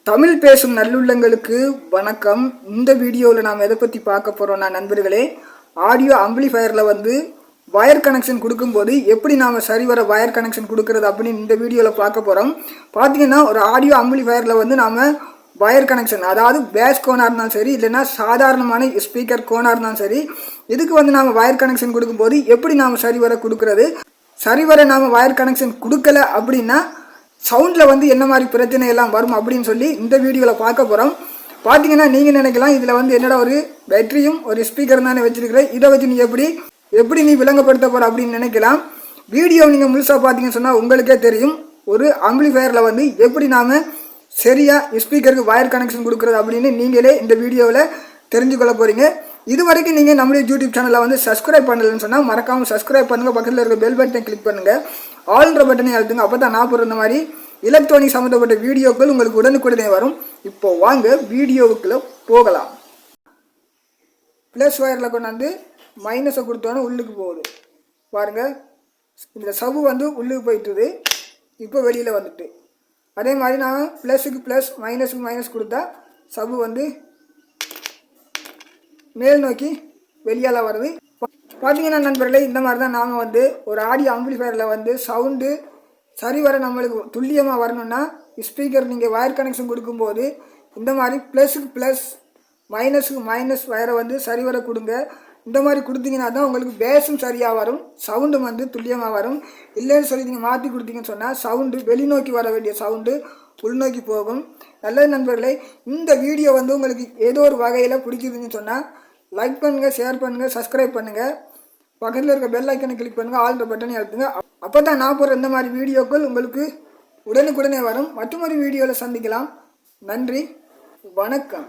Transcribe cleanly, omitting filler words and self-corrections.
தமிழ் பேசும் நல்லுள்ளங்களுக்கு வணக்கம். இந்த வீடியோவில் நாம் எதை பற்றி பார்க்க போகிறோம்னா நண்பர்களே, ஆடியோ ஆம்பிளிஃபயரில் வயர் கனெக்ஷன் கொடுக்கும்போது எப்படி நாம் சரிவர வயர் கனெக்ஷன் கொடுக்கறது அப்படின்னு இந்த வீடியோவில் பார்க்க போகிறோம். பார்த்தீங்கன்னா ஒரு ஆடியோ ஆம்பிளிஃபயரில் நாம் வயர் கனெக்ஷன், அதாவது பேஸ் கோனாக இருந்தாலும் சரி, இல்லைன்னா சாதாரணமான ஸ்பீக்கர் கோனாக இருந்தாலும் சரி, இதுக்கு நாம் வயர் கனெக்ஷன் கொடுக்கும்போது எப்படி நாம் சரிவர கொடுக்கறது, சரிவர நாம் வயர் கனெக்ஷன் கொடுக்கல அப்படின்னா சவுண்டில் என்ன மாதிரி பிரச்சனை எல்லாம் வரும் அப்படின்னு சொல்லி இந்த வீடியோவில் பார்க்க போகிறோம். பார்த்தீங்கன்னா நீங்கள் நினைக்கலாம் இதில் என்னடா ஒரு பேட்டரியும் ஒரு ஸ்பீக்கர் தானே வச்சுருக்கிறேன், இதை வச்சு நீ எப்படி நீ விளங்கப்படுத்த போகிற அப்படின்னு நினைக்கலாம். வீடியோ நீங்கள் முழுசாக பார்த்தீங்கன்னு சொன்னால் உங்களுக்கே தெரியும் ஒரு ஆம்பிளிஃபயரில் எப்படி நாம் சரியாக ஸ்பீக்கருக்கு வயர் கனெக்ஷன் கொடுக்குறது அப்படின்னு நீங்களே இந்த வீடியோவில் தெரிஞ்சுக்கொள்ள போகிறீங்க. இது வரைக்கும் நீங்கள் நம்மளுடைய யூடியூப் சேனலில் சப்ஸ்கிரைப் பண்ணலன்னு சொன்னால் மறக்காமல் சப்ஸ்கிரைப் பண்ணுங்கள். பக்கத்தில் இருக்க பெல் பட்டனை கிளிக் பண்ணுங்கள், ஆல்ன்ற பட்டனை அழுத்துங்க. அப்போ தான் நான் போகிற மாதிரி எலக்ட்ரானிக் சம்மந்தப்பட்ட வீடியோக்கள் உங்களுக்கு உடனுக்குடனே வரும். இப்போ வாங்க வீடியோவுக்குள்ளே போகலாம். ப்ளஸ் ஒயரில் கொண்டாந்து மைனஸை கொடுத்தோன்னே உள்ளுக்கு போகுது பாருங்கள். இந்த சவு உள்ளுக்கு போயிட்டுது, இப்போ வெளியில் வந்துட்டு. அதே மாதிரி நான் ப்ளஸுக்கு ப்ளஸ் மைனஸுக்கு மைனஸ் கொடுத்தா சவு மேல் நோக்கி வெளியால் வருது. பார்த்தீங்கன்னா நண்பர்களே, இந்த மாதிரி தான் நாம் ஒரு ஆடியோ ஆம்பிளிஃபயரில் சவுண்டு சரிவர நம்மளுக்கு துல்லியமாக வரணும்னா ஸ்பீக்கர் நீங்கள் வயர் கனெக்ஷன் கொடுக்கும்போது இந்த மாதிரி ப்ளஸுக்கு ப்ளஸ் மைனஸுக்கு மைனஸ் வயரை சரிவர கொடுங்க. இந்த மாதிரி கொடுத்தீங்கன்னா தான் உங்களுக்கு பேஸும் சரியாக வரும், சவுண்டு துல்லியமாக வரும். இல்லைன்னு சொல்லி நீங்கள் மாற்றி கொடுத்தீங்கன்னு சொன்னால் சவுண்டு வெளிநோக்கி வர வேண்டிய சவுண்டு உள்நோக்கி போகும். நல்லது நண்பர்களே, இந்த வீடியோ உங்களுக்கு ஏதோ ஒரு வகையில் பிடிக்குதுன்னு சொன்னால் லைக் பண்ணுங்கள், ஷேர் பண்ணுங்கள், சப்ஸ்கிரைப் பண்ணுங்கள். பக்கத்தில் இருக்க பெல் ஐக்கனை கிளிக் பண்ணுங்கள், ஆல்ன்ற பட்டனை அழுத்துங்க. அப்போ தான் நான் போகிற இந்த மாதிரி வீடியோக்கள் உங்களுக்கு உடனுக்குடனே வரும். மற்றொரு வீடியோவில் சந்திக்கலாம். நன்றி, வணக்கம்.